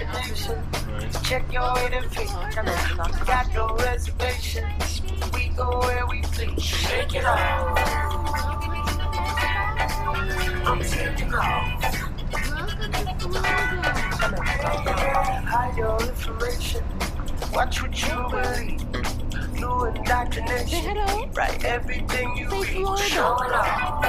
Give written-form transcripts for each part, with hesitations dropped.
imagination. Check your weight and feet. Got no reservations. We go where we please. Shake it off. I'm taking off. Hide your information. Watch what you believe. New indoctrination. Write everything you read. Show it off.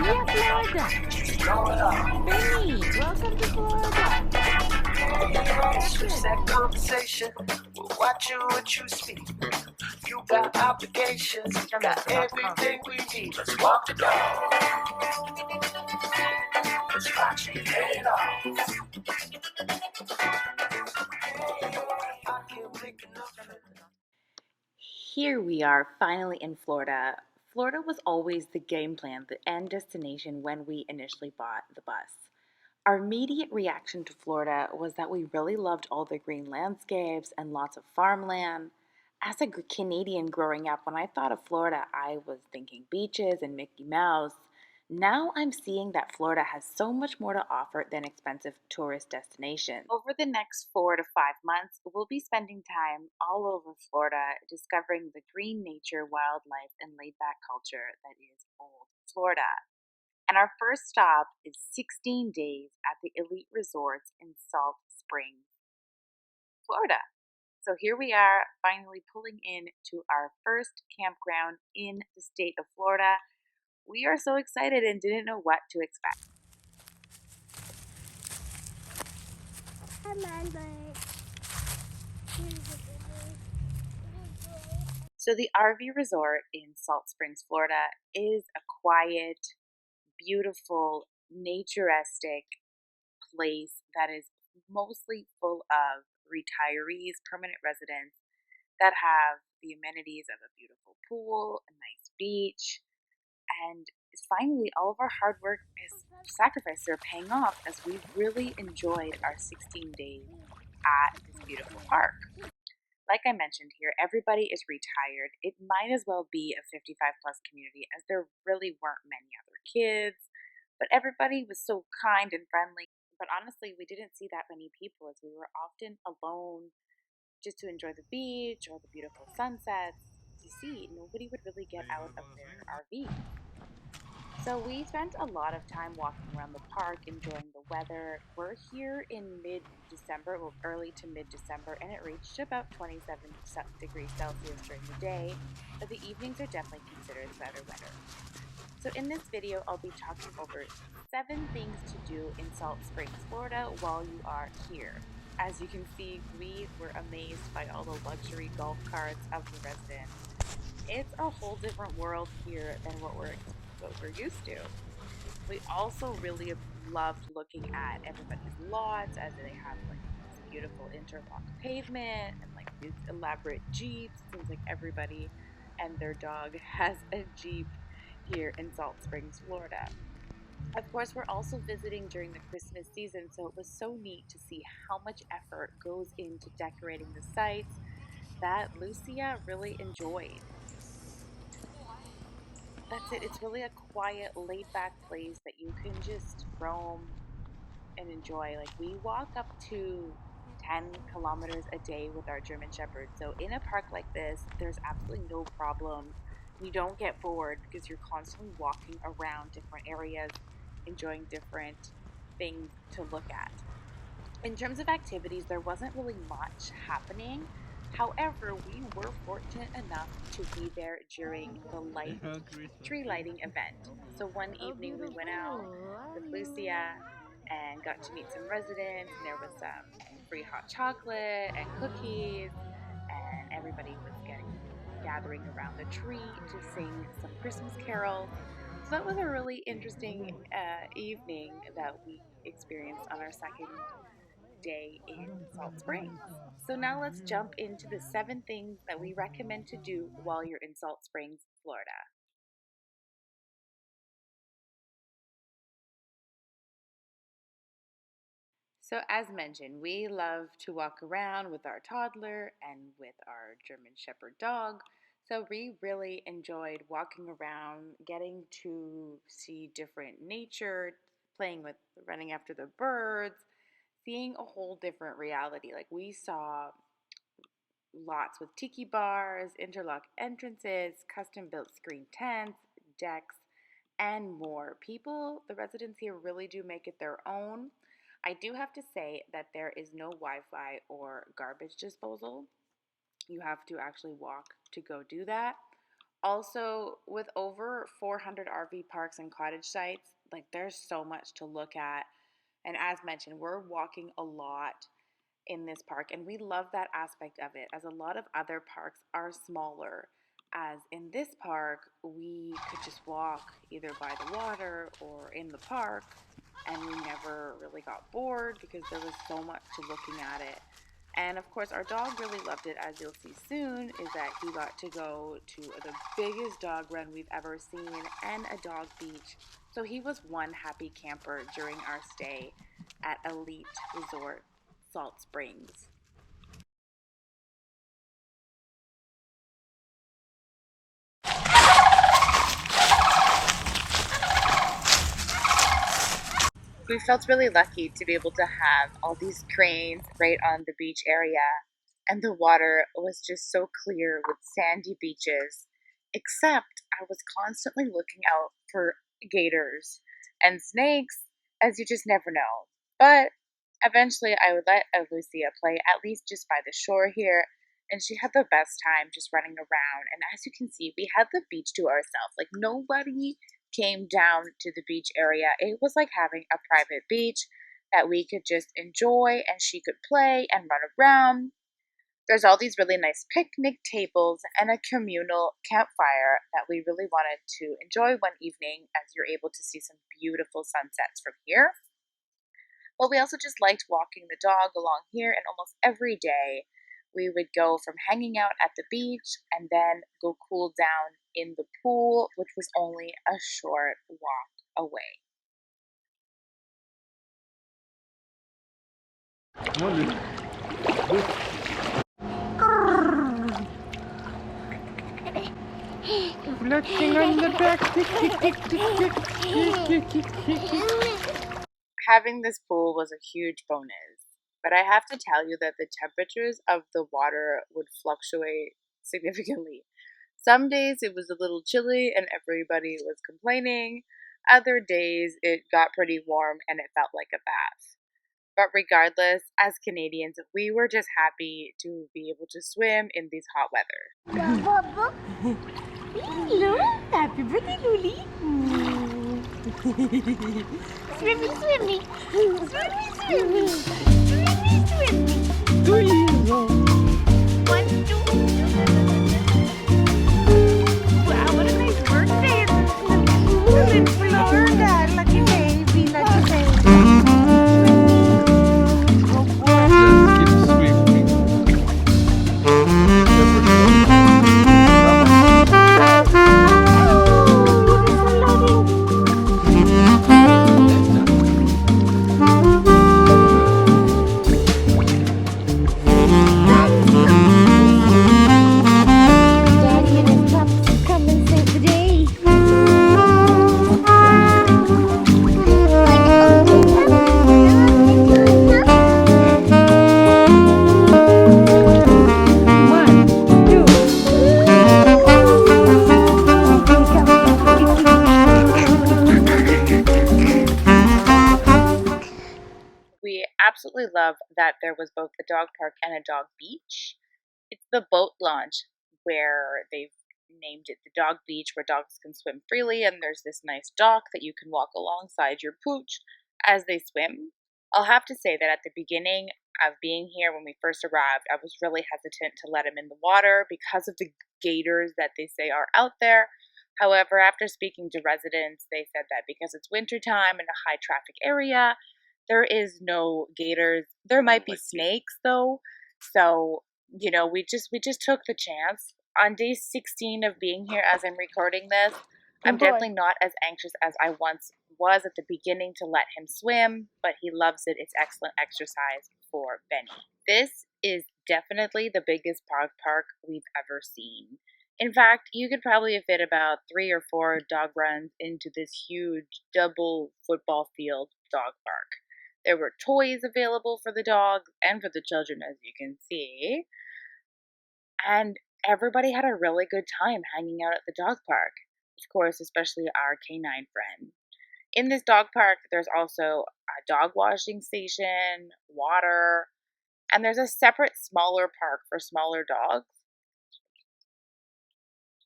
Yeah, Florida. Show it off. Benny, welcome to Florida. Switch that conversation. We'll watch you what you speak. You got obligations. You got everything we need. Let's walk the dog. Let's watch you head off. I can't make enough. Here we are, finally in Florida. Florida was always the game plan, the end destination when we initially bought the bus. Our immediate reaction to Florida was that we really loved all the green landscapes and lots of farmland. As a Canadian growing up, when I thought of Florida, I was thinking beaches and Mickey Mouse. Now I'm seeing that Florida has so much more to offer than expensive tourist destinations. Over the next 4 to 5 months, we'll be spending time all over Florida discovering the green nature, wildlife, and laid-back culture that is old Florida. And our first stop is 16 days at the Elite Resorts in Salt Springs, Florida. So here we are, finally pulling in to our first campground in the state of Florida. We are so excited and didn't know what to expect. So the RV resort in Salt Springs, Florida is a quiet, beautiful, naturistic place that is mostly full of retirees, permanent residents that have the amenities of a beautiful pool, a nice beach, and finally all of our hard work is sacrifices are paying off as we really enjoyed our 16 days at this beautiful park. Like I mentioned here, everybody is retired. It might as well be a 55 plus community as there really weren't many other kids, but everybody was so kind and friendly. But honestly, we didn't see that many people as we were often alone just to enjoy the beach or the beautiful sunsets. You see, nobody would really get out of their RV. So we spent a lot of time walking around the park, enjoying the weather. We're here in mid-December, well, early to mid-December, and it reached about 27 degrees Celsius during the day, but the evenings are definitely considered better weather. So in this video, I'll be talking over 7 things to do in Salt Springs, Florida while you are here. As you can see, we were amazed by all the luxury golf carts of the residents. It's a whole different world here than what we're used to. We also really loved looking at everybody's lots as they have like this beautiful interlock pavement and like these elaborate Jeeps. Seems like everybody and their dog has a Jeep here in Salt Springs, Florida. Of course, we're also visiting during the Christmas season, so it was so neat to see how much effort goes into decorating the sites that Lucia really enjoyed. That's it. It's really a quiet, laid back place that you can just roam and enjoy. Like, we walk up to 10 kilometers a day with our German Shepherd. So, in a park like this, there's absolutely no problem. You don't get bored because you're constantly walking around different areas, enjoying different things to look at. In terms of activities, there wasn't really much happening. However, we were fortunate enough to be there during the tree lighting event. So one evening we went out with Lucia and got to meet some residents, and there was some free hot chocolate and cookies, and everybody was gathering around the tree to sing some Christmas carols. So that was a really interesting evening that we experienced on our second day in Salt Springs. So now let's jump into the 7 things that we recommend to do while you're in Salt Springs, Florida. So as mentioned, we love to walk around with our toddler and with our German Shepherd dog. So we really enjoyed walking around, getting to see different nature, running after the birds, seeing a whole different reality. Like we saw lots with tiki bars, interlock entrances, custom built screen tents, decks, and more. People, the residents here really do make it their own. I do have to say that there is no Wi Fi or garbage disposal. You have to actually walk to go do that. Also, with over 400 RV parks and cottage sites, like there's so much to look at. And as mentioned, we're walking a lot in this park, and we love that aspect of it, as a lot of other parks are smaller. As in this park, we could just walk either by the water or in the park, and we never really got bored because there was so much to looking at it. And of course, our dog really loved it, as you'll see soon, is that he got to go to the biggest dog run we've ever seen and a dog beach. So he was one happy camper during our stay at Elite Resort Salt Springs. We felt really lucky to be able to have all these cranes right on the beach area, and the water was just so clear with sandy beaches. Except I was constantly looking out for gators and snakes, as you just never know. But eventually, I would let Lucia play at least just by the shore here, and she had the best time just running around. And as you can see, we had the beach to ourselves. Like, nobody came down to the beach area. It was like having a private beach that we could just enjoy, and she could play and run around. There's all these really nice picnic tables and a communal campfire that we really wanted to enjoy one evening, as you're able to see some beautiful sunsets from here. But we also just liked walking the dog along here, and almost every day we would go from hanging out at the beach and then go cool down in the pool, which was only a short walk away. Looking on the back. Having this pool was a huge bonus, but I have to tell you that the temperatures of the water would fluctuate significantly. Some days it was a little chilly and everybody was complaining. Other days it got pretty warm and it felt like a bath. But regardless, as Canadians, we were just happy to be able to swim in this hot weather. Hello, happy birthday, Luli. Swimmy, swimmy. Swimmy, swimmy. Swimmy, swimmy. 2 years old. 1, 2. Wow, what a nice birthday. It's in Florida. Lucky baby, lucky baby. We absolutely love that there was both a dog park and a dog beach. It's the boat launch where they've named it the dog beach, where dogs can swim freely, and there's this nice dock that you can walk alongside your pooch as they swim. I'll have to say that at the beginning of being here, when we first arrived, I was really hesitant to let him in the water because of the gators that they say are out there. However, after speaking to residents, they said that because it's wintertime in a high traffic area, there is no gators. There might be snakes though. So, we just took the chance. On day 16 of being here as I'm recording this, I'm definitely not as anxious as I once was at the beginning to let him swim, but he loves it. It's excellent exercise for Benny. This is definitely the biggest dog park we've ever seen. In fact, you could probably fit about 3 or 4 dog runs into this huge double football field dog park. There were toys available for the dogs and for the children, as you can see. And everybody had a really good time hanging out at the dog park. Of course, especially our canine friend. In this dog park, there's also a dog washing station, water, and there's a separate smaller park for smaller dogs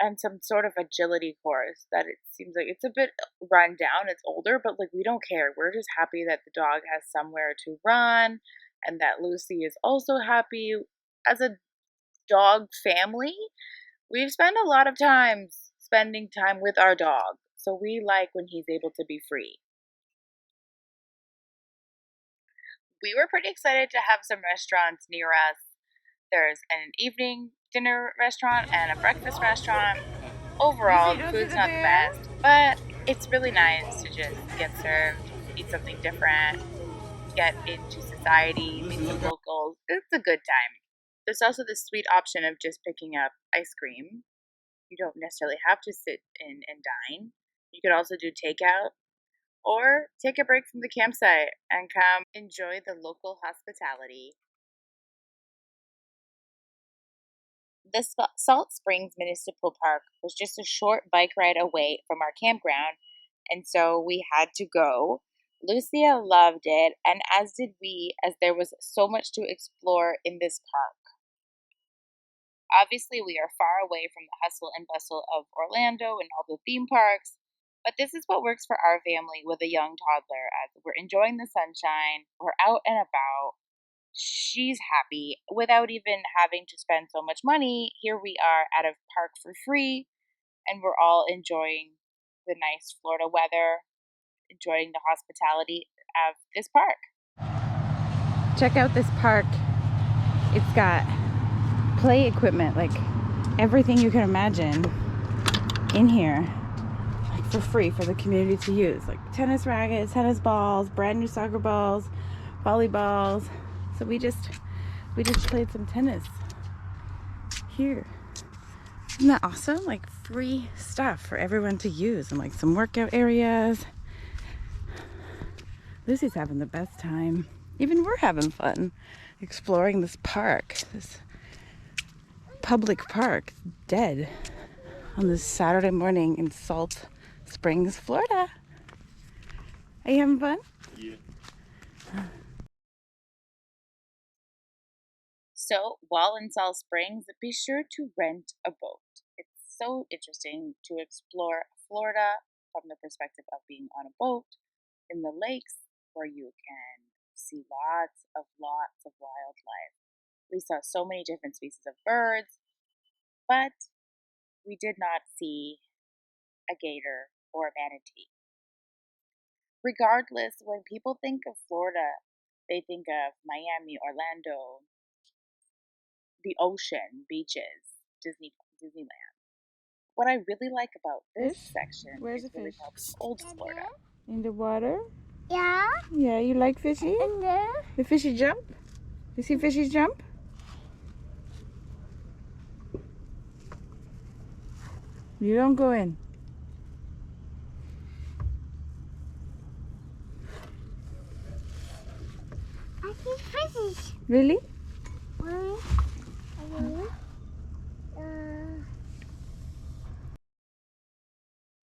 and some sort of agility course that it seems like it's a bit run down. It's older, but like we don't care. We're just happy that the dog has somewhere to run and that Lucy is also happy. As a dog family, we've spent a lot of time spending time with our dog. So we like when he's able to be free. We were pretty excited to have some restaurants near us. There's an evening dinner restaurant and a breakfast restaurant. Overall, the food's not the best, but it's really nice to just get served, eat something different, get into society, meet some locals. It's a good time. There's also the sweet option of just picking up ice cream. You don't necessarily have to sit in and dine. You could also do takeout or take a break from the campsite and come enjoy the local hospitality. The Salt Springs Municipal Park was just a short bike ride away from our campground, and so we had to go. Lucia loved it, and as did we, as there was so much to explore in this park. Obviously, we are far away from the hustle and bustle of Orlando and all the theme parks, but this is what works for our family with a young toddler as we're enjoying the sunshine, we're out and about. She's happy without even having to spend so much money. Here we are at a park for free, and we're all enjoying the nice Florida weather, enjoying the hospitality of this park. Check out this park. It's got play equipment, like everything you can imagine in here, like for free for the community to use, like tennis rackets, tennis balls, brand new soccer balls, volleyballs. So we just played some tennis here. Isn't that awesome? Like free stuff for everyone to use, and like some workout areas. Lucy's having the best time. Even we're having fun exploring this park, this public park, dead on this Saturday morning in Salt Springs, Florida. Are you having fun? Yeah. So, while in Salt Springs, be sure to rent a boat. It's so interesting to explore Florida from the perspective of being on a boat in the lakes where you can see lots of wildlife. We saw so many different species of birds, but we did not see a gator or a manatee. Regardless, when people think of Florida, they think of Miami, Orlando, the ocean, beaches, Disneyland. What I really like about this Fish? section Where's is the what we fish? call Old Florida. In the water? Yeah. Yeah, you like fishy? And then The fishy jump? You see fishies jump? You don't go in. I see fishes. Really? One,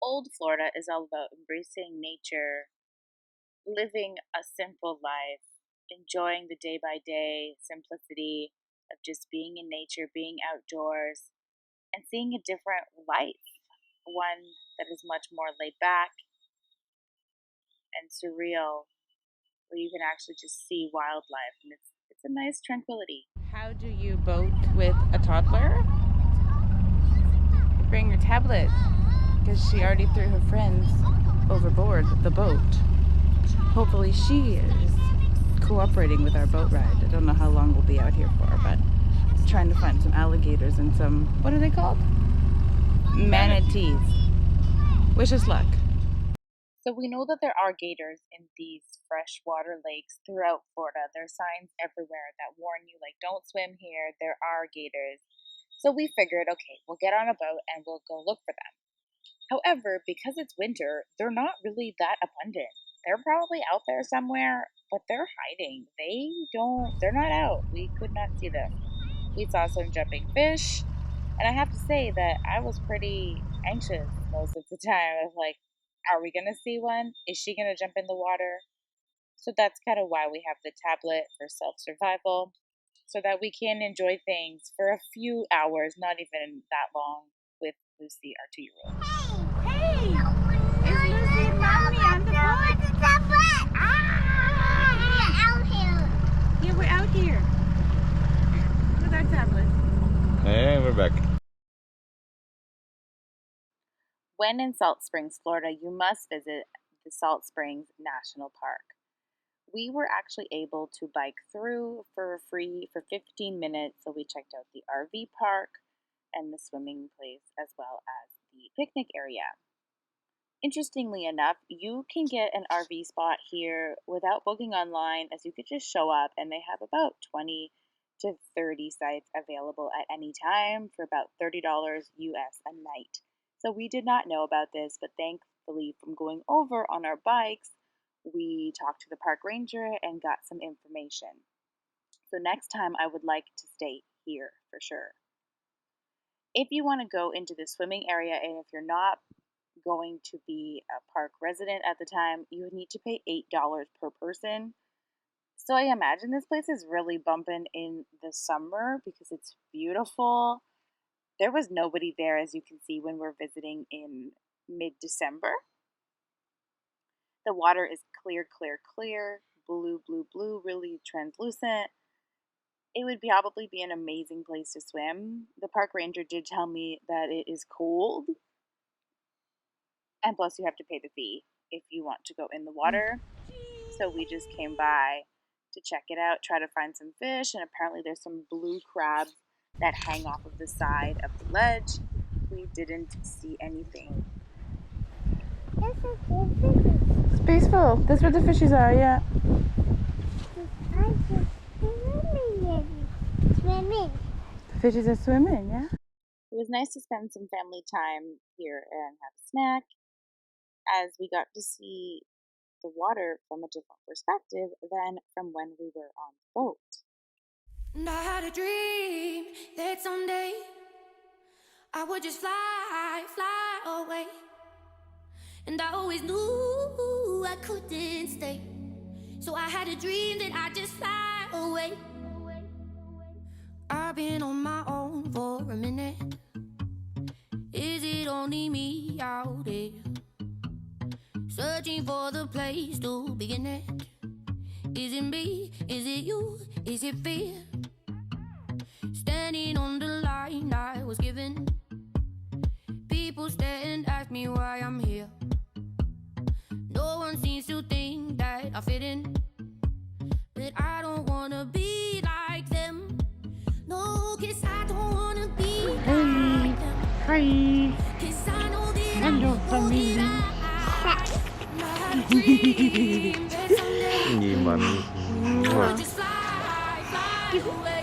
Old Florida is all about embracing nature, living a simple life, enjoying the day by day simplicity of just being in nature, being outdoors, and seeing a different life. One that is much more laid back and surreal, where you can actually just see wildlife, and it's a nice tranquility. How do you boat with a toddler? Bring your tablet, because she already threw her friends overboard the boat. Hopefully she is cooperating with our boat ride. I don't know how long we'll be out here for, but I'm trying to find some alligators and some, what are they called? Manatees. Wish us luck. So we know that there are gators in these freshwater lakes throughout Florida. There are signs everywhere that warn you, like, don't swim here, there are gators. So we figured, okay, we'll get on a boat and we'll go look for them. However, because it's winter, they're not really that abundant. They're probably out there somewhere, but they're hiding. They're not out. We could not see them. We saw some jumping fish, and I have to say that I was pretty anxious most of the time. I was like, are we going to see one? Is she going to jump in the water? So that's kind of why we have the tablet for self survival, so that we can enjoy things for a few hours, not even that long, with Lucy, our 2-year-old. Hey! It's Lucy and Mommy on the boat! Out here. Yeah, we're out here with our tablet. And we're back. When in Salt Springs, Florida, you must visit the Salt Springs National Park. We were actually able to bike through for free for 15 minutes, so we checked out the RV park and the swimming place as well as the picnic area. Interestingly enough, you can get an RV spot here without booking online, as you could just show up, and they have about 20 to 30 sites available at any time for about $30 US a night. So we did not know about this, but thankfully from going over on our bikes, we talked to the park ranger and got some information. So next time I would like to stay here for sure. If you want to go into the swimming area, and if you're not going to be a park resident at the time, you would need to pay $8 per person. So I imagine this place is really bumping in the summer because it's beautiful. There was nobody there, as you can see, when we're visiting in mid-December. The water is clear, clear, clear, blue, blue, blue, really translucent. It would probably be an amazing place to swim. The park ranger did tell me that it is cold, and plus you have to pay the fee if you want to go in the water. So we just came by to check it out, try to find some fish, and apparently there's some blue crabs that hang off of the side of the ledge. We didn't see anything. This is the fishes. It's peaceful. That's where the fishes are, yeah. I just swimming. The fishes are swimming, yeah. It was nice to spend some family time here and have a snack, as we got to see the water from a different perspective than from when we were on the boat. And I had a dream that someday I would just fly away. And I always knew I couldn't stay. So I had a dream that I'd just fly away. I've been on my own for a minute. Is it only me out there? Searching for the place to begin it. Is it me? Is it you? Is it fear? Standing on the line I was given. People stare and ask me why I'm here. No one seems to think that I fit in, but I don't wanna be like them. No, 'cause I don't wanna be like them. Hi. 'Cause I know that Hello, family. Nhìn bắn. I'll just fly away.